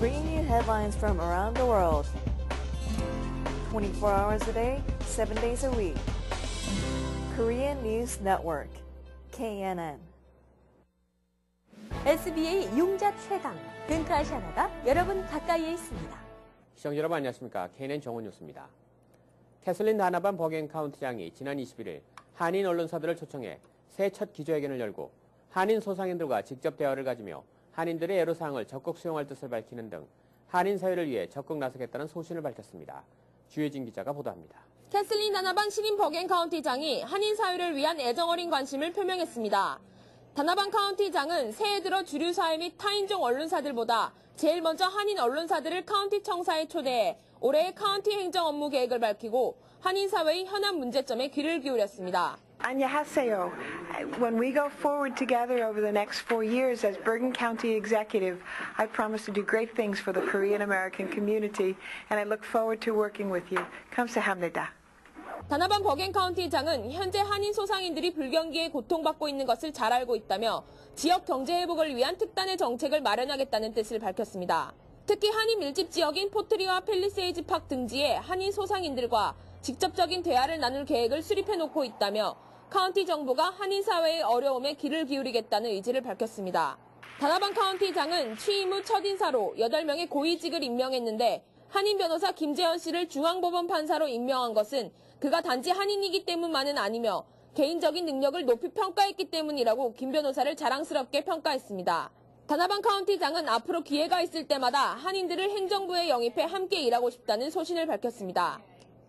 bringing you headlines from around the world. 24 hours a day, 7 days a week. Korean News Network, KNN. SBA 융자 최강, 뱅크아시아나가 여러분 가까이에 있습니다. 시청자 여러분 안녕하십니까. KNN 정원 뉴스입니다. 캐슬린 다나반 버겐 카운티장이 지난 21일 한인 언론사들을 초청해 새 첫 기자회견을 열고 한인 소상인들과 직접 대화를 가지며 한인들의 애로사항을 적극 수용할 뜻을 밝히는 등 한인 사회를 위해 적극 나서겠다는 소신을 밝혔습니다. 주혜진 기자가 보도합니다. 캐슬린 다나반 신임 버겐 카운티장이 한인 사회를 위한 애정어린 관심을 표명했습니다. 다나반 카운티장은 새해 들어 주류 사회 및 타인종 언론사들보다 제일 먼저 한인 언론사들을 카운티 청사에 초대해 올해의 카운티 행정 업무 계획을 밝히고 한인 사회의 현안 문제점에 귀를 기울였습니다. 안녕하세요. When we go forward together over the next 4 years as Bergen County Executive, I promise to do great things for the Korean American community, and I look forward to working with you. 감사합니다. 다나반 버겐 카운티장은 현재 한인 소상인들이 불경기에 고통받고 있는 것을 잘 알고 있다며 지역 경제 회복을 위한 특단의 정책을 마련하겠다는 뜻을 밝혔습니다. 특히 한인 밀집 지역인 포트리와 팰리세이즈 팍 등지에 한인 소상인들과 직접적인 대화를 나눌 계획을 수립해놓고 있다며 카운티 정부가 한인 사회의 어려움에 귀를 기울이겠다는 의지를 밝혔습니다. 다나반 카운티장은 취임 후 첫 인사로 8명의 고위직을 임명했는데 한인 변호사 김재현 씨를 중앙법원 판사로 임명한 것은 그가 단지 한인이기 때문만은 아니며 개인적인 능력을 높이 평가했기 때문이라고 김 변호사를 자랑스럽게 평가했습니다. 다나반 카운티장은 앞으로 기회가 있을 때마다 한인들을 행정부에 영입해 함께 일하고 싶다는 소신을 밝혔습니다.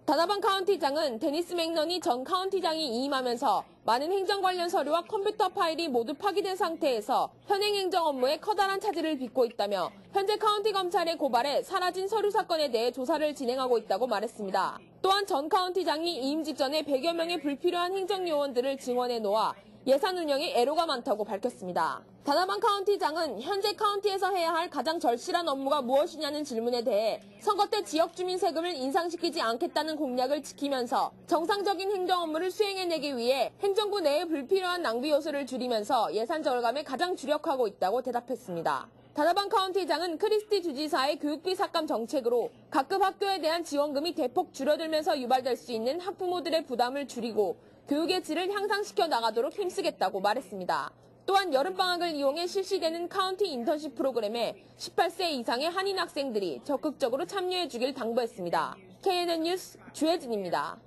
다나반 카운티장은 데니스 맥넌이 전 카운티장이 이임하면서 많은 행정 관련 서류와 컴퓨터 파일이 모두 파기된 상태에서 현행 행정 업무에 커다란 차질을 빚고 있다며 현재 카운티 검찰의 고발에 사라진 서류 사건에 대해 조사를 진행하고 있다고 말했습니다. 또한 전 카운티장이 이임 직전에 100여 명의 불필요한 행정요원들을 증원해 놓아 예산 운영에 애로가 많다고 밝혔습니다. 다나반 카운티장은 현재 카운티에서 해야 할 가장 절실한 업무가 무엇이냐는 질문에 대해 선거 때 지역 주민 세금을 인상시키지 않겠다는 공약을 지키면서 정상적인 행정 업무를 수행해내기 위해 행정부 내의 불필요한 낭비 요소를 줄이면서 예산 절감에 가장 주력하고 있다고 대답했습니다. 다나반 카운티장은 크리스티 주지사의 교육비 삭감 정책으로 각급 학교에 대한 지원금이 대폭 줄어들면서 유발될 수 있는 학부모들의 부담을 줄이고 교육의 질을 향상시켜 나가도록 힘쓰겠다고 말했습니다. 또한 여름방학을 이용해 실시되는 카운티 인턴십 프로그램에 18세 이상의 한인 학생들이 적극적으로 참여해주길 당부했습니다. KNN 뉴스 주혜진입니다.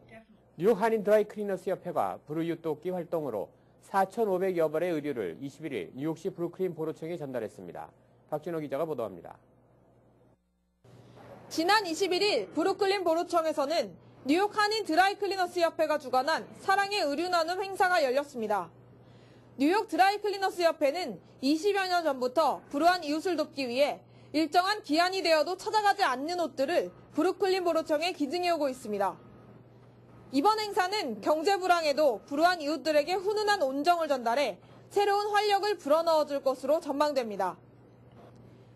뉴욕 한인 드라이클리너스 협회가 불우이웃 돕기 활동으로 4,500여 벌의 의류를 21일 뉴욕시 브루클린 보로청에 전달했습니다. 박진호 기자가 보도합니다. 지난 21일 브루클린 보로청에서는 뉴욕 한인 드라이클리너스 협회가 주관한 사랑의 의류 나눔 행사가 열렸습니다. 뉴욕 드라이클리너스 협회는 20여 년 전부터 불우한 이웃을 돕기 위해 일정한 기한이 되어도 찾아가지 않는 옷들을 브루클린 보로청에 기증해오고 있습니다. 이번 행사는 경제 불황에도 불우한 이웃들에게 훈훈한 온정을 전달해 새로운 활력을 불어넣어줄 것으로 전망됩니다.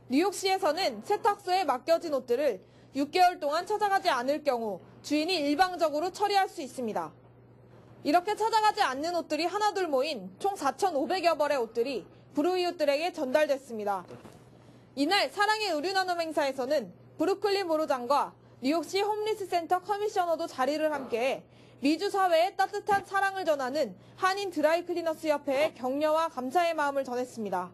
뉴욕시에서는 세탁소에 맡겨진 옷들을 6개월 동안 찾아가지 않을 경우 주인이 일방적으로 처리할 수 있습니다. 이렇게 찾아가지 않는 옷들이 하나둘 모인 총 4,500여 벌의 옷들이 불우이웃들에게 전달됐습니다. 이날 사랑의 의류 나눔 행사에서는 브루클린 보로장과 뉴욕시 홈리스 센터 커미셔너도 자리를 함께해 미주 사회에 따뜻한 사랑을 전하는 한인 드라이클리너스 협회의 격려와 감사의 마음을 전했습니다.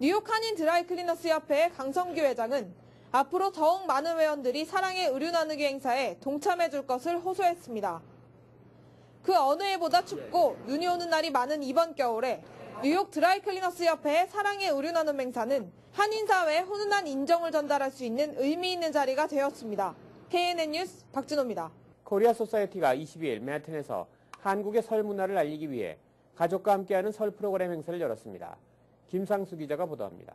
뉴욕 한인 드라이클리너스 협회의 강성규 회장은 앞으로 더욱 많은 회원들이 사랑의 의류 나누기 행사에 동참해줄 것을 호소했습니다. 그 어느 해보다 춥고 눈이 오는 날이 많은 이번 겨울에 뉴욕 드라이클리너스 협회의 사랑의 의류 나눔 행사는 한인 사회에 훈훈한 인정을 전달할 수 있는 의미 있는 자리가 되었습니다. KNN 뉴스 박진호입니다. 코리아 소사이어티가 22일 맨하튼에서 한국의 설 문화를 알리기 위해 가족과 함께하는 설 프로그램 행사를 열었습니다. 김상수 기자가 보도합니다.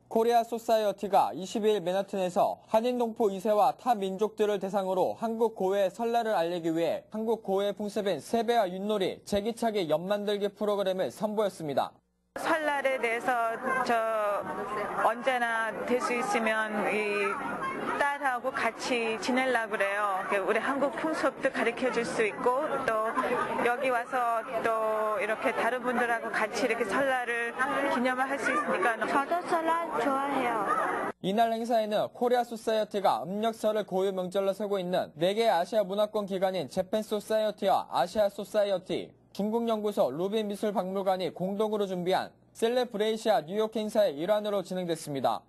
코리아 소사이어티가 22일 맨하튼에서 한인 동포 2세와 타 민족들을 대상으로 한국 고유의 설날을 알리기 위해 한국 고유의 풍습인 세배와 윷놀이, 제기차기 연만들기 프로그램을 선보였습니다. 설날에 대해서 언제나 될 수 있으면 이 딸하고 같이 지내려고 그래요. 우리 한국 풍습도 가르쳐 줄 수 있고 또 여기 와서 또 이렇게 다른 분들하고 같이 이렇게 설날을 기념을 할 수 있으니까 저도 설날 좋아해요. 이날 행사에는 코리아 소사이어티가 음력설을 고유 명절로 세고 있는 4개 아시아 문화권 기관인 재팬 소사이어티와 아시아 소사이어티, 중국 연구소 루빈 미술 박물관이 공동으로 준비한 셀레브레이시아 뉴욕 행사의 일환으로 진행됐습니다.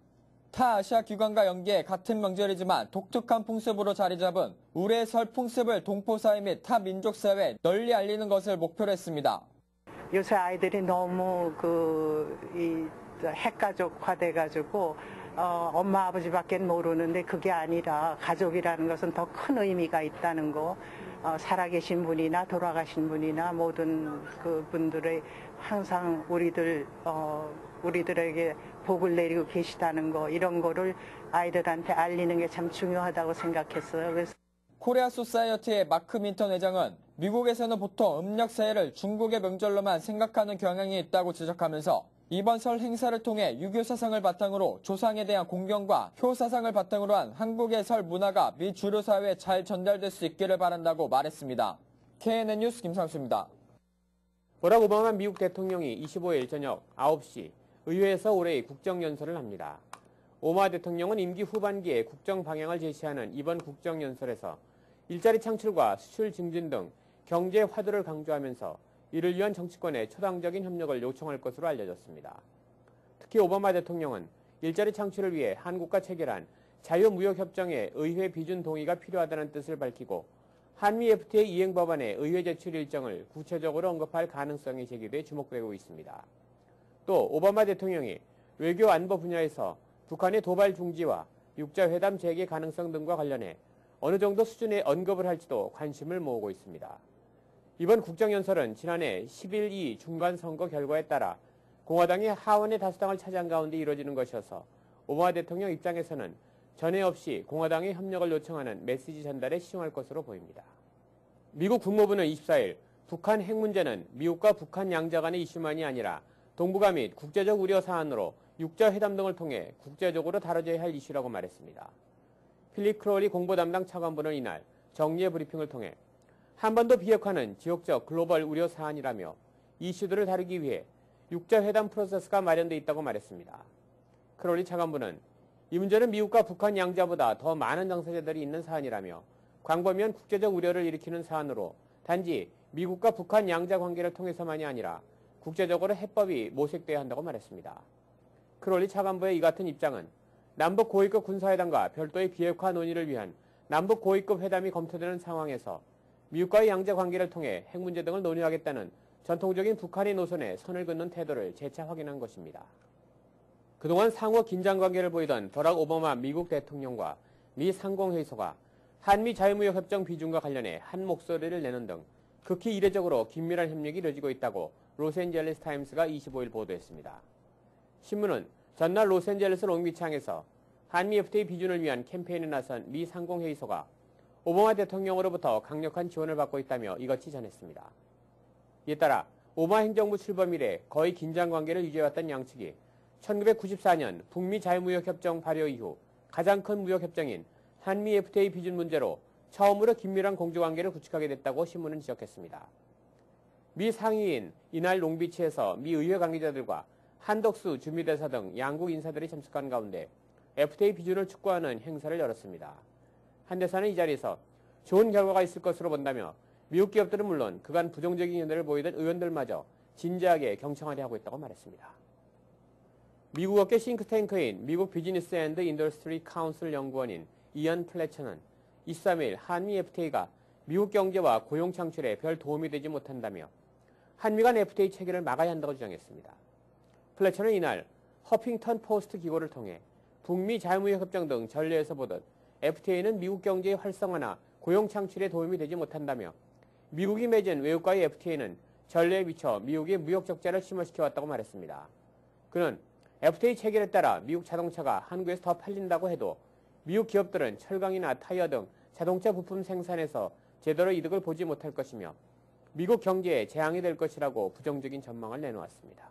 타 아시아 기관과 연계해 같은 명절이지만 독특한 풍습으로 자리 잡은 우리의 설 풍습을 동포사회 및 타 민족사회에 널리 알리는 것을 목표로 했습니다. 요새 아이들이 너무 핵가족화돼가지고 엄마 아버지밖에 모르는데 그게 아니라 가족이라는 것은 더 큰 의미가 있다는 거. 살아계신 분이나 돌아가신 분이나 모든 그분들의 항상 우리들에게 복을 내리고 계시다는 거, 이런 거를 아이들한테 알리는 게 참 중요하다고 생각했어요. 그래서 코리아 소사이어티의 마크 민턴 회장은 미국에서는 보통 음력 새해를 중국의 명절로만 생각하는 경향이 있다고 지적하면서 이번 설 행사를 통해 유교 사상을 바탕으로 조상에 대한 공경과 효 사상을 바탕으로 한 한국의 설 문화가 미 주류 사회에 잘 전달될 수 있기를 바란다고 말했습니다. KNN 뉴스 김상수입니다. 버락 오바마 미국 대통령이 25일 저녁 9시 의회에서 올해의 국정연설을 합니다. 오바마 대통령은 임기 후반기에 국정 방향을 제시하는 이번 국정연설에서 일자리 창출과 수출 증진 등 경제 화두를 강조하면서 이를 위한 정치권의 초당적인 협력을 요청할 것으로 알려졌습니다. 특히 오바마 대통령은 일자리 창출을 위해 한국과 체결한 자유무역협정의 의회 비준 동의가 필요하다는 뜻을 밝히고 한미 FTA 이행 법안의 의회 제출 일정을 구체적으로 언급할 가능성이 제기돼 주목되고 있습니다. 또 오바마 대통령이 외교 안보 분야에서 북한의 도발 중지와 육자회담 재개 가능성 등과 관련해 어느 정도 수준의 언급을 할지도 관심을 모으고 있습니다. 이번 국정연설은 지난해 11.2 중간선거 결과에 따라 공화당이 하원의 다수당을 차지한 가운데 이루어지는 것이어서 오바마 대통령 입장에서는 전에 없이 공화당의 협력을 요청하는 메시지 전달에 시용할 것으로 보입니다. 미국 국무부는 24일 북한 핵 문제는 미국과 북한 양자 간의 이슈만이 아니라 동북아 및 국제적 우려 사안으로 육자회담 등을 통해 국제적으로 다뤄져야 할 이슈라고 말했습니다. 필립 크롤리 공보 담당 차관보는 이날 정례 브리핑을 통해 한반도 비핵화는 지역적 글로벌 우려 사안이라며 이슈들을 다루기 위해 육자회담 프로세스가 마련돼 있다고 말했습니다. 크롤리 차관보는 이 문제는 미국과 북한 양자보다 더 많은 당사자들이 있는 사안이라며 광범위한 국제적 우려를 일으키는 사안으로 단지 미국과 북한 양자 관계를 통해서만이 아니라 국제적으로 해법이 모색돼야 한다고 말했습니다. 크롤리 차관보의 이 같은 입장은 남북 고위급 군사회담과 별도의 비핵화 논의를 위한 남북 고위급 회담이 검토되는 상황에서 미국과의 양자 관계를 통해 핵 문제 등을 논의하겠다는 전통적인 북한의 노선에 선을 긋는 태도를 재차 확인한 것입니다. 그동안 상호 긴장 관계를 보이던 버락 오바마 미국 대통령과 미 상공회의소가 한미 자유무역협정 비준과 관련해 한 목소리를 내는 등 극히 이례적으로 긴밀한 협력이 이뤄지고 있다고 로스앤젤레스 타임스가 25일 보도했습니다. 신문은 전날 로스앤젤레스 롱비치항에서 한미 FTA 비준을 위한 캠페인에 나선 미 상공회의소가 오바마 대통령으로부터 강력한 지원을 받고 있다며 이같이 전했습니다. 이에 따라 오바마 행정부 출범 이래 거의 긴장 관계를 유지해왔던 양측이 1994년 북미 자유무역협정 발효 이후 가장 큰 무역협정인 한미 FTA 비준 문제로 처음으로 긴밀한 공조관계를 구축하게 됐다고 신문은 지적했습니다. 미 상의인 이날 롱비치에서 미 의회 관계자들과 한덕수 주미대사 등 양국 인사들이 참석한 가운데 FTA 비준을 촉구하는 행사를 열었습니다. 한 대사는 이 자리에서 좋은 결과가 있을 것으로 본다며 미국 기업들은 물론 그간 부정적인 견해를 보이던 의원들마저 진지하게 경청하려 하고 있다고 말했습니다. 미국 업계 싱크탱크인 미국 비즈니스 앤드 인더스트리 카운슬 연구원인 이언 플래처는 23일 한미 FTA가 미국 경제와 고용 창출에 별 도움이 되지 못한다며 한미 간 FTA 체결을 막아야 한다고 주장했습니다. 플래처는 이날 허핑턴 포스트 기고를 통해 북미 자유무역협정 등 전례에서 보듯 FTA는 미국 경제의 활성화나 고용 창출에 도움이 되지 못한다며 미국이 맺은 외국과의 FTA는 전례에 비춰 미국의 무역 적자를 심화시켜왔다고 말했습니다. 그는 FTA 체결에 따라 미국 자동차가 한국에서 더 팔린다고 해도 미국 기업들은 철강이나 타이어 등 자동차 부품 생산에서 제대로 이득을 보지 못할 것이며 미국 경제에 재앙이 될 것이라고 부정적인 전망을 내놓았습니다.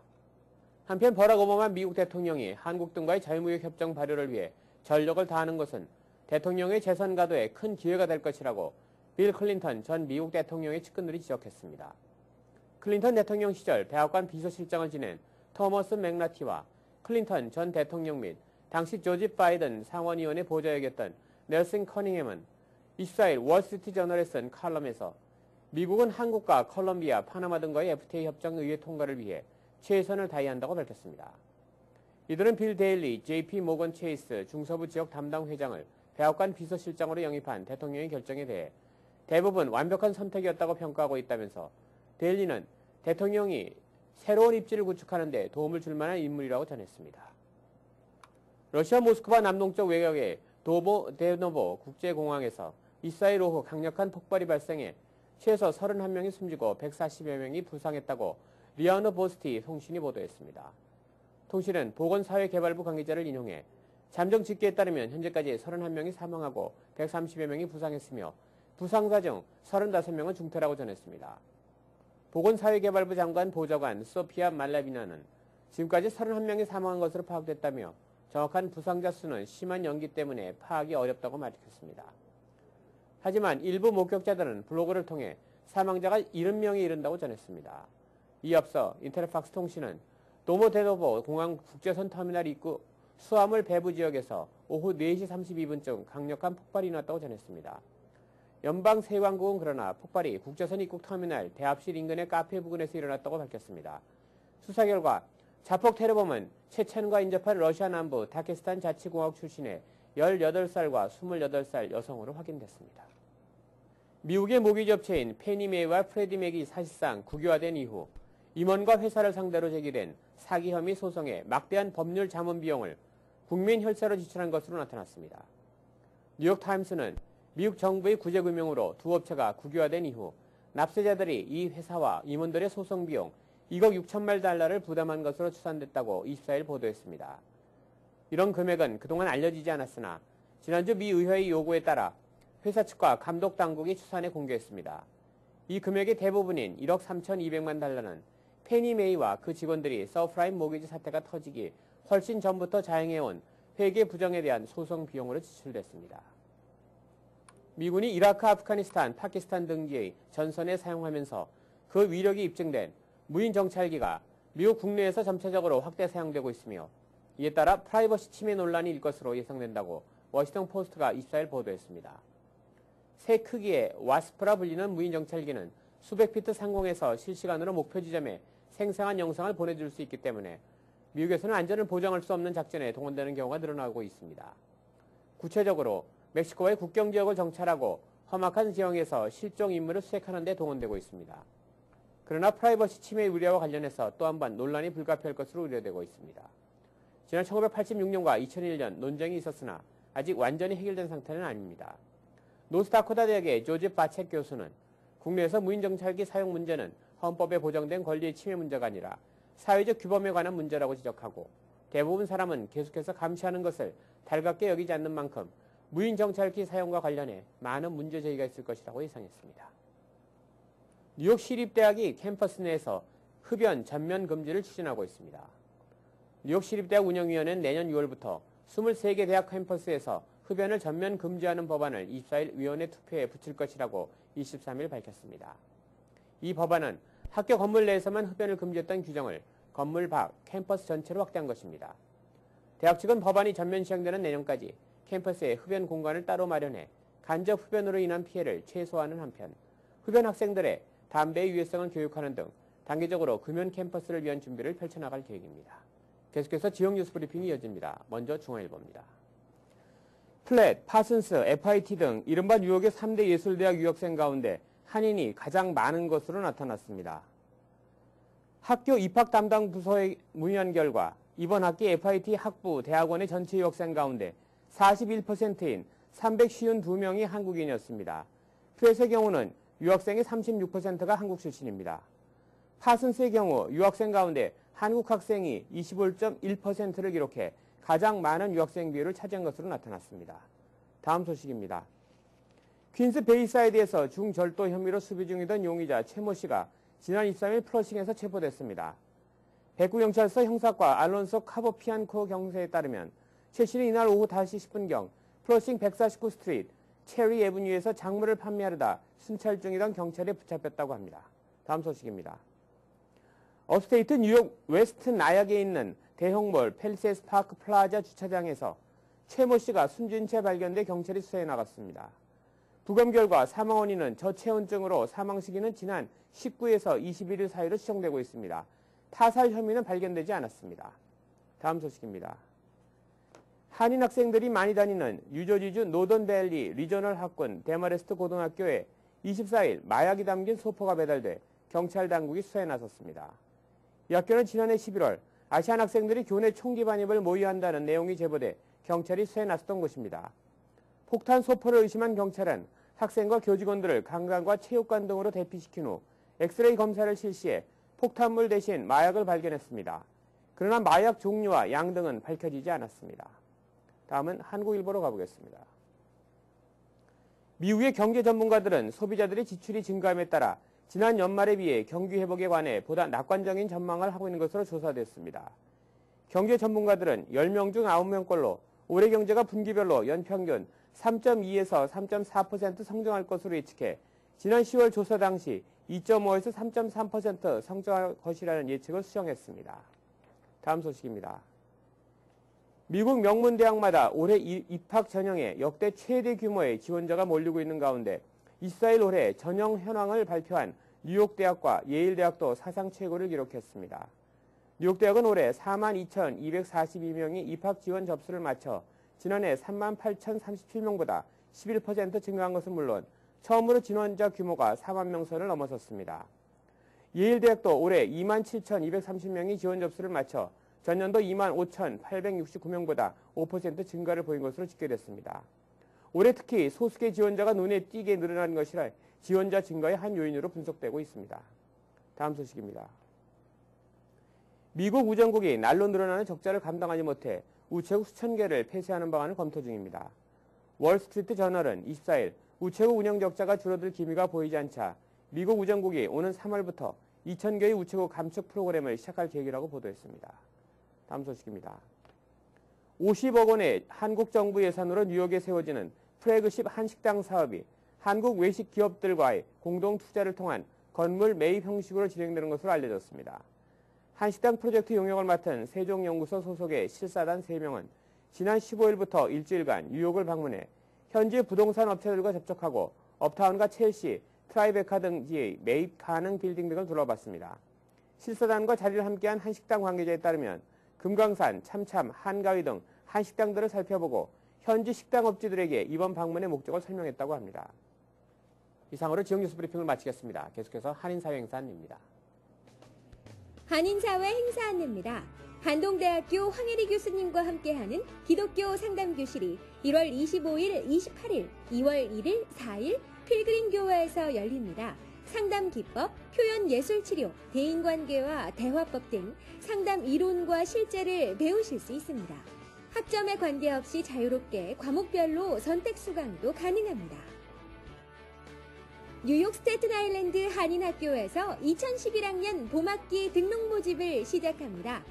한편 버락 오바마 미국 대통령이 한국 등과의 자유무역협정 발효를 위해 전력을 다하는 것은 대통령의 재선 가도에 큰 기회가 될 것이라고 빌 클린턴 전 미국 대통령의 측근들이 지적했습니다. 클린턴 대통령 시절 백악관 비서실장을 지낸 토머스 맥라티와 클린턴 전 대통령 및 당시 조지 바이든 상원의원의 보좌역이었던 넬슨 커닝햄은 24일 월스트리트저널에 쓴 칼럼에서 미국은 한국과 콜롬비아, 파나마 등과의 FTA 협정 의회 통과를 위해 최선을 다해야 한다고 밝혔습니다. 이들은 빌 데일리, JP 모건 체이스 중서부 지역 담당 회장을 백악관 비서실장으로 영입한 대통령의 결정에 대해 대부분 완벽한 선택이었다고 평가하고 있다면서 데일리는 대통령이 새로운 입지를 구축하는 데 도움을 줄 만한 인물이라고 전했습니다. 러시아 모스크바 남동쪽 외곽의 도모데노보 국제공항에서 24일 오후 강력한 폭발이 발생해 최소 31명이 숨지고 140여 명이 부상했다고 리아 노보스티 통신이 보도했습니다. 통신은 보건사회개발부 관계자를 인용해 잠정 집계에 따르면 현재까지 31명이 사망하고 130여 명이 부상했으며 부상자 중 35명은 중태라고 전했습니다. 보건사회개발부 장관 보좌관 소피아 말라비나는 지금까지 31명이 사망한 것으로 파악됐다며 정확한 부상자 수는 심한 연기 때문에 파악이 어렵다고 밝혔습니다. 하지만 일부 목격자들은 블로그를 통해 사망자가 70명에 이른다고 전했습니다. 이에 앞서 인테르팍스 통신은 도모데노보 공항 국제선 터미널 입구 수화물 배부 지역에서 오후 4시 32분쯤 강력한 폭발이 났다고 전했습니다. 연방세관국은 그러나 폭발이 국제선 입국 터미널 대합실 인근의 카페 부근에서 일어났다고 밝혔습니다. 수사 결과 자폭 테러범은 체첸과 인접한 러시아 남부 다케스탄 자치공화국 출신의 18살과 28살 여성으로 확인됐습니다. 미국의 모기지업체인 페니메이와 프레디맥이 사실상 국유화된 이후 임원과 회사를 상대로 제기된 사기 혐의 소송의 막대한 법률 자문 비용을 국민 혈세로 지출한 것으로 나타났습니다. 뉴욕타임스는 미국 정부의 구제금융으로 두 업체가 국유화된 이후 납세자들이 이 회사와 임원들의 소송 비용 2억 6천만 달러를 부담한 것으로 추산됐다고 24일 보도했습니다. 이런 금액은 그동안 알려지지 않았으나 지난주 미 의회의 요구에 따라 회사 측과 감독 당국이 추산해 공개했습니다. 이 금액의 대부분인 1억 3,200만 달러는 페니메이와 그 직원들이 서프라임 모기지 사태가 터지기 훨씬 전부터 자행해온 회계 부정에 대한 소송 비용으로 지출됐습니다. 미군이 이라크, 아프가니스탄, 파키스탄 등지의 전선에 사용하면서 그 위력이 입증된 무인 정찰기가 미국 국내에서 점차적으로 확대 사용되고 있으며 이에 따라 프라이버시 침해 논란이 일 것으로 예상된다고 워싱턴 포스트가 24일 보도했습니다. 새 크기의 와스프라 불리는 무인 정찰기는 수백 피트 상공에서 실시간으로 목표 지점에 생생한 영상을 보내줄 수 있기 때문에 미국에서는 안전을 보장할 수 없는 작전에 동원되는 경우가 늘어나고 있습니다. 구체적으로 멕시코의 국경 지역을 정찰하고 험악한 지형에서 실종 임무를 수색하는 데 동원되고 있습니다. 그러나 프라이버시 침해 우려와 관련해서 또 한 번 논란이 불가피할 것으로 우려되고 있습니다. 지난 1986년과 2001년 논쟁이 있었으나 아직 완전히 해결된 상태는 아닙니다. 노스다코타 대학의 조지 바책 교수는 국내에서 무인 정찰기 사용 문제는 헌법에 보장된 권리의 침해 문제가 아니라 사회적 규범에 관한 문제라고 지적하고 대부분 사람은 계속해서 감시하는 것을 달갑게 여기지 않는 만큼 무인 정찰기 사용과 관련해 많은 문제 제기가 있을 것이라고 예상했습니다. 뉴욕 시립대학이 캠퍼스 내에서 흡연 전면 금지를 추진하고 있습니다. 뉴욕 시립대학 운영위원회는 내년 6월부터 23개 대학 캠퍼스에서 흡연을 전면 금지하는 법안을 24일 위원회 투표에 붙일 것이라고 23일 밝혔습니다. 이 법안은 학교 건물 내에서만 흡연을 금지했던 규정을 건물 밖, 캠퍼스 전체로 확대한 것입니다. 대학 측은 법안이 전면 시행되는 내년까지 캠퍼스에 흡연 공간을 따로 마련해 간접 흡연으로 인한 피해를 최소화하는 한편 흡연 학생들의 담배의 유해성을 교육하는 등 단계적으로 금연 캠퍼스를 위한 준비를 펼쳐나갈 계획입니다. 계속해서 지역 뉴스 브리핑이 이어집니다. 먼저 중앙일보입니다. 플랫, 파슨스, FIT 등 이른바 뉴욕의 3대 예술대학 유학생 가운데 한인이 가장 많은 것으로 나타났습니다. 학교 입학 담당 부서에 문의한 결과 이번 학기 FIT 학부 대학원의 전체 유학생 가운데 41%인 352명이 한국인이었습니다. 플랫의 경우는 유학생의 36%가 한국 출신입니다. 파슨스의 경우 유학생 가운데 한국 학생이 25.1%를 기록해 가장 많은 유학생 비율을 차지한 것으로 나타났습니다. 다음 소식입니다. 퀸스 베이사이드에서 중절도 혐의로 수배 중이던 용의자 최모 씨가 지난 23일 플러싱에서 체포됐습니다. 백구경찰서 형사과 알론소 카보피안코 경세에 따르면 최 씨는 이날 오후 5시 10분경 플러싱 149 스트리트 체리 애브뉴에서 작물을 판매하려다 순찰 중이던 경찰에 붙잡혔다고 합니다. 다음 소식입니다. 업스테이트 뉴욕 웨스트 나약에 있는 대형몰 팰리세이드 파크 플라자 주차장에서 최모 씨가 숨진 채 발견돼 경찰이 수사에 나갔습니다. 부검 결과 사망 원인은 저체온증으로 사망 시기는 지난 19에서 21일 사이로 추정되고 있습니다. 타살 혐의는 발견되지 않았습니다. 다음 소식입니다. 한인 학생들이 많이 다니는 뉴저지주 노던밸리 리저널 학군 데마레스트 고등학교에 24일 마약이 담긴 소포가 배달돼 경찰 당국이 수사에 나섰습니다. 이 학교는 지난해 11월 아시안 학생들이 교내 총기 반입을 모의한다는 내용이 제보돼 경찰이 수사에 나섰던 곳입니다. 폭탄 소포를 의심한 경찰은 학생과 교직원들을 강당과 체육관 등으로 대피시킨 후 엑스레이 검사를 실시해 폭탄물 대신 마약을 발견했습니다. 그러나 마약 종류와 양 등은 밝혀지지 않았습니다. 다음은 한국일보로 가보겠습니다. 미국의 경제 전문가들은 소비자들의 지출이 증가함에 따라 지난 연말에 비해 경기 회복에 관해 보다 낙관적인 전망을 하고 있는 것으로 조사됐습니다. 경제 전문가들은 10명 중 9명꼴로 올해 경제가 분기별로 연평균 3.2에서 3.4% 성장할 것으로 예측해 지난 10월 조사 당시 2.5에서 3.3% 성장할 것이라는 예측을 수정했습니다. 다음 소식입니다. 미국 명문대학마다 올해 입학 전형에 역대 최대 규모의 지원자가 몰리고 있는 가운데 24일 올해 전형 현황을 발표한 뉴욕대학과 예일대학도 사상 최고를 기록했습니다. 뉴욕대학은 올해 42,242명이 입학 지원 접수를 마쳐 지난해 38,037명보다 11% 증가한 것은 물론 처음으로 지원자 규모가 4만 명 선을 넘어섰습니다. 예일대학도 올해 27,230명이 지원 접수를 마쳐 전년도 25,869명보다 5% 증가를 보인 것으로 집계됐습니다. 올해 특히 소수계 지원자가 눈에 띄게 늘어난 것이라 지원자 증가의 한 요인으로 분석되고 있습니다. 다음 소식입니다. 미국 우정국이 날로 늘어나는 적자를 감당하지 못해 우체국 수천 개를 폐쇄하는 방안을 검토 중입니다. 월스트리트 저널은 24일 우체국 운영 적자가 줄어들 기미가 보이지 않자 미국 우정국이 오는 3월부터 2,000개의 우체국 감축 프로그램을 시작할 계획이라고 보도했습니다. 다음 소식입니다. 50억 원의 한국 정부 예산으로 뉴욕에 세워지는 플래그십 한식당 사업이 한국 외식 기업들과의 공동 투자를 통한 건물 매입 형식으로 진행되는 것으로 알려졌습니다. 한식당 프로젝트 용역을 맡은 세종연구소 소속의 실사단 3명은 지난 15일부터 일주일간 뉴욕을 방문해 현지 부동산 업체들과 접촉하고 업타운과 첼시, 트라이베카 등지의 매입 가능 빌딩 등을 둘러봤습니다. 실사단과 자리를 함께한 한식당 관계자에 따르면 금강산, 참참, 한가위 등 한식당들을 살펴보고 현지 식당업주들에게 이번 방문의 목적을 설명했다고 합니다. 이상으로 지역 뉴스 브리핑을 마치겠습니다. 계속해서 한인사회 행사 안내입니다. 한인사회 행사 안내입니다. 한동대학교 황혜리 교수님과 함께하는 기독교 상담교실이 1월 25일, 28일, 2월 1일, 4일 필그림교회에서 열립니다. 상담 기법, 표현 예술치료, 대인관계와 대화법 등 상담 이론과 실제를 배우실 수 있습니다. 학점에 관계없이 자유롭게 과목별로 선택 수강도 가능합니다. 뉴욕 스태튼 아일랜드 한인학교에서 2011학년 봄학기 등록 모집을 시작합니다.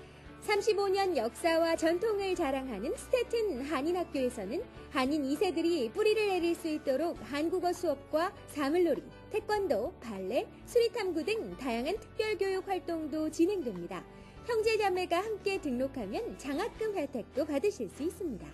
35년 역사와 전통을 자랑하는 스태튼 한인학교에서는 한인 2세들이 뿌리를 내릴 수 있도록 한국어 수업과 사물놀이, 태권도, 발레, 수리탐구 등 다양한 특별교육 활동도 진행됩니다. 형제자매가 함께 등록하면 장학금 혜택도 받으실 수 있습니다.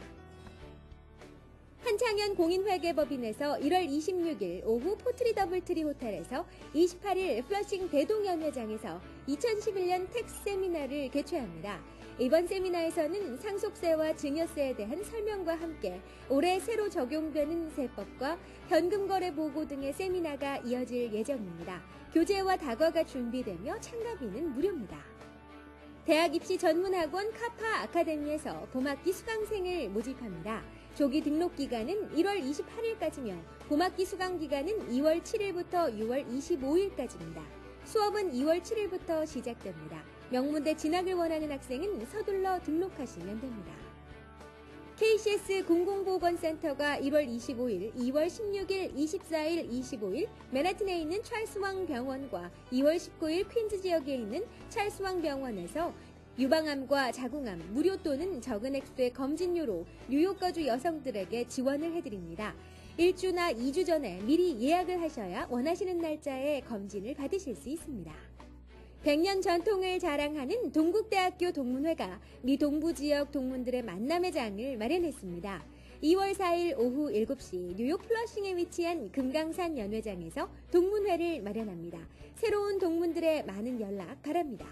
한창현 공인회계법인에서 1월 26일 오후 포트리 더블트리 호텔에서 28일 플러싱 대동연회장에서 2011년 텍스 세미나를 개최합니다. 이번 세미나에서는 상속세와 증여세에 대한 설명과 함께 올해 새로 적용되는 세법과 현금거래 보고 등의 세미나가 이어질 예정입니다. 교재와 다과가 준비되며 참가비는 무료입니다. 대학 입시 전문학원 카파 아카데미에서 봄학기 수강생을 모집합니다. 조기 등록 기간은 1월 28일까지며 봄학기 수강 기간은 2월 7일부터 6월 25일까지입니다. 수업은 2월 7일부터 시작됩니다. 명문대 진학을 원하는 학생은 서둘러 등록하시면 됩니다. KCS 공공보건센터가 1월 25일, 2월 16일, 24일, 25일 맨하튼에 있는 찰스왕 병원과 2월 19일 퀸즈 지역에 있는 찰스왕 병원에서 유방암과 자궁암, 무료 또는 적은 액수의 검진료로 뉴욕 거주 여성들에게 지원을 해드립니다. 1주나 2주 전에 미리 예약을 하셔야 원하시는 날짜에 검진을 받으실 수 있습니다. 100년 전통을 자랑하는 동국대학교 동문회가 미 동부 지역 동문들의 만남의 장을 마련했습니다. 2월 4일 오후 7시 뉴욕 플러싱에 위치한 금강산 연회장에서 동문회를 마련합니다. 새로운 동문들의 많은 연락 바랍니다.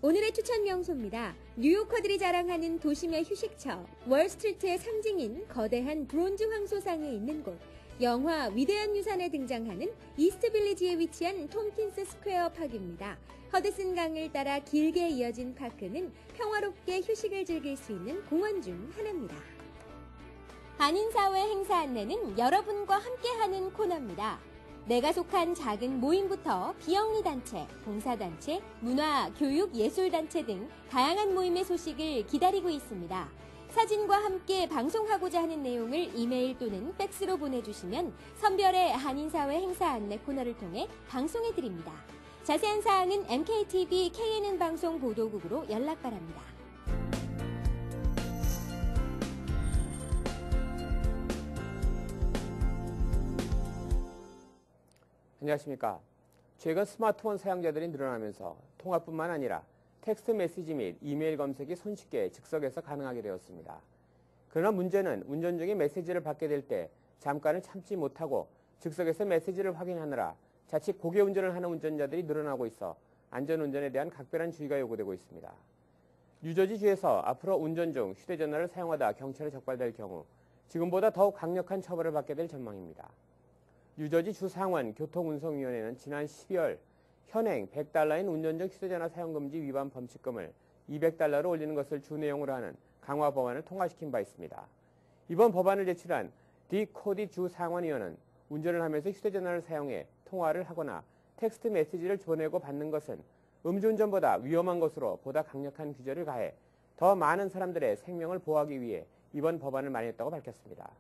오늘의 추천 명소입니다. 뉴요커들이 자랑하는 도심의 휴식처, 월스트리트의 상징인 거대한 브론즈 황소상에 있는 곳, 영화 위대한 유산에 등장하는 이스트빌리지에 위치한 톰킨스 스퀘어 파크입니다. 허드슨 강을 따라 길게 이어진 파크는 평화롭게 휴식을 즐길 수 있는 공원 중 하나입니다. 한인사회 행사 안내는 여러분과 함께하는 코너입니다. 내가 속한 작은 모임부터 비영리단체, 봉사단체, 문화, 교육, 예술단체 등 다양한 모임의 소식을 기다리고 있습니다. 사진과 함께 방송하고자 하는 내용을 이메일 또는 팩스로 보내주시면 선별의 한인사회 행사 안내 코너를 통해 방송해드립니다. 자세한 사항은 MKTV KNN 방송 보도국으로 연락 바랍니다. 안녕하십니까. 최근 스마트폰 사용자들이 늘어나면서 통화뿐만 아니라 텍스트 메시지 및 이메일 검색이 손쉽게 즉석에서 가능하게 되었습니다. 그러나 문제는 운전 중에 메시지를 받게 될 때 잠깐을 참지 못하고 즉석에서 메시지를 확인하느라 자칫 고개 운전을 하는 운전자들이 늘어나고 있어 안전운전에 대한 각별한 주의가 요구되고 있습니다. 뉴저지주에서 앞으로 운전 중 휴대전화를 사용하다 경찰에 적발될 경우 지금보다 더욱 강력한 처벌을 받게 될 전망입니다. 뉴저지 주상원 교통운송위원회는 지난 12월 현행 $100인 운전 중 휴대전화 사용금지 위반 범칙금을 $200로 올리는 것을 주 내용으로 하는 강화 법안을 통과시킨 바 있습니다. 이번 법안을 제출한 디 코디 주상원위원은 운전을 하면서 휴대전화를 사용해 통화를 하거나 텍스트 메시지를 보내고 받는 것은 음주운전보다 위험한 것으로 보다 강력한 규제를 가해 더 많은 사람들의 생명을 보호하기 위해 이번 법안을 마련했다고 밝혔습니다.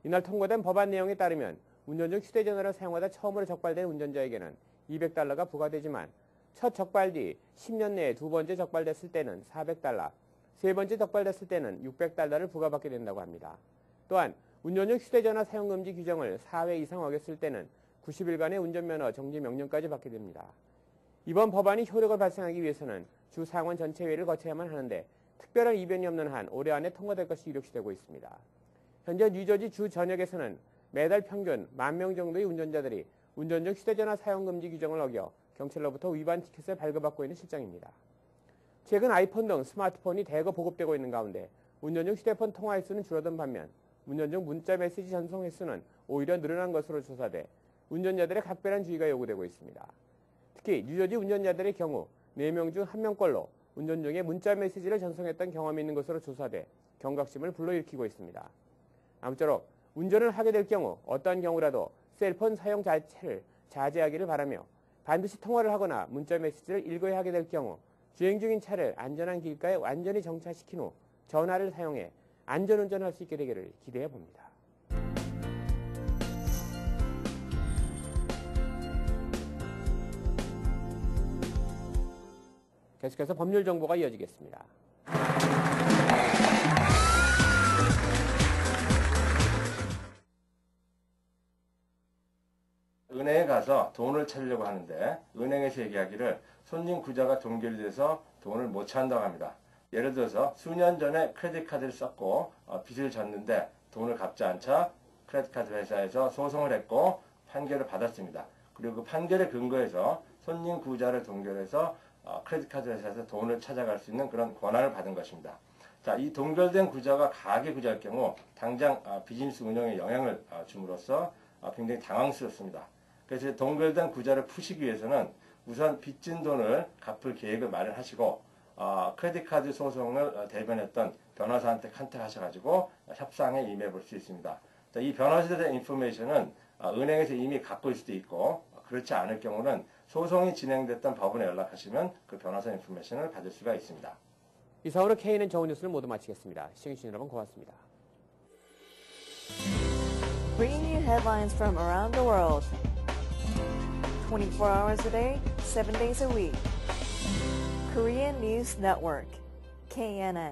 이날 통과된 법안 내용에 따르면 운전 중 휴대전화를 사용하다 처음으로 적발된 운전자에게는 $200가 부과되지만 첫 적발 뒤 10년 내에 두 번째 적발됐을 때는 $400, 세 번째 적발됐을 때는 $600를 부과받게 된다고 합니다. 또한 운전 중 휴대전화 사용금지 규정을 4회 이상 어겼을 때는 90일간의 운전면허 정지 명령까지 받게 됩니다. 이번 법안이 효력을 발생하기 위해서는 주 상원 전체회의를 거쳐야만 하는데 특별한 이변이 없는 한 올해 안에 통과될 것이 이력시되고 있습니다. 현재 뉴저지 주 전역에서는 매달 평균 10,000명 정도의 운전자들이 운전 중 휴대전화 사용금지 규정을 어겨 경찰로부터 위반 티켓을 발급받고 있는 실정입니다. 최근 아이폰 등 스마트폰이 대거 보급되고 있는 가운데 운전 중 휴대폰 통화 횟수는 줄어든 반면 운전 중 문자 메시지 전송 횟수는 오히려 늘어난 것으로 조사돼 운전자들의 각별한 주의가 요구되고 있습니다. 특히 뉴저지 운전자들의 경우 4명 중 1명꼴로 운전 중에 문자 메시지를 전송했던 경험이 있는 것으로 조사돼 경각심을 불러일으키고 있습니다. 아무쪼록 운전을 하게 될 경우 어떠한 경우라도 셀폰 사용 자체를 자제하기를 바라며 반드시 통화를 하거나 문자 메시지를 읽어야 하게 될 경우 주행 중인 차를 안전한 길가에 완전히 정차시킨 후 전화를 사용해 안전운전할 수 있게 되기를 기대해 봅니다. 계속해서 법률 정보가 이어지겠습니다. 은행에 가서 돈을 찾으려고 하는데 은행에서 얘기하기를 손님 구자가 동결돼서 돈을 못 찾는다고 합니다. 예를 들어서 수년 전에 크레딧 카드를 썼고 빚을 졌는데 돈을 갚지 않자 크레딧 카드 회사에서 소송을 했고 판결을 받았습니다. 그리고 그 판결에 근거해서 손님 구자를 동결해서 크레딧 카드 회사에서 돈을 찾아갈 수 있는 그런 권한을 받은 것입니다. 자, 이 동결된 구자가 가계 구자일 경우 당장 비즈니스 운영에 영향을 줌으로써 굉장히 당황스럽습니다. 그래서 동결된 구자를 푸시기 위해서는 우선 빚진 돈을 갚을 계획을 마련하시고 크레딧 카드 소송을 대변했던 변호사한테 컨택하셔가지고 협상에 임해 볼 수 있습니다. 자, 이 변호사에 대한 인포메이션은 은행에서 이미 갖고 있을 수도 있고 그렇지 않을 경우는 소송이 진행됐던 법원에 연락하시면 그 변호사 인포메이션을 받을 수가 있습니다. 이상으로 KNN 정오 뉴스를 모두 마치겠습니다. 시청해주신 여러분 고맙습니다. Bringing you headlines from around the world. 24 hours a day, 7 days a week. Korean News Network, KNN.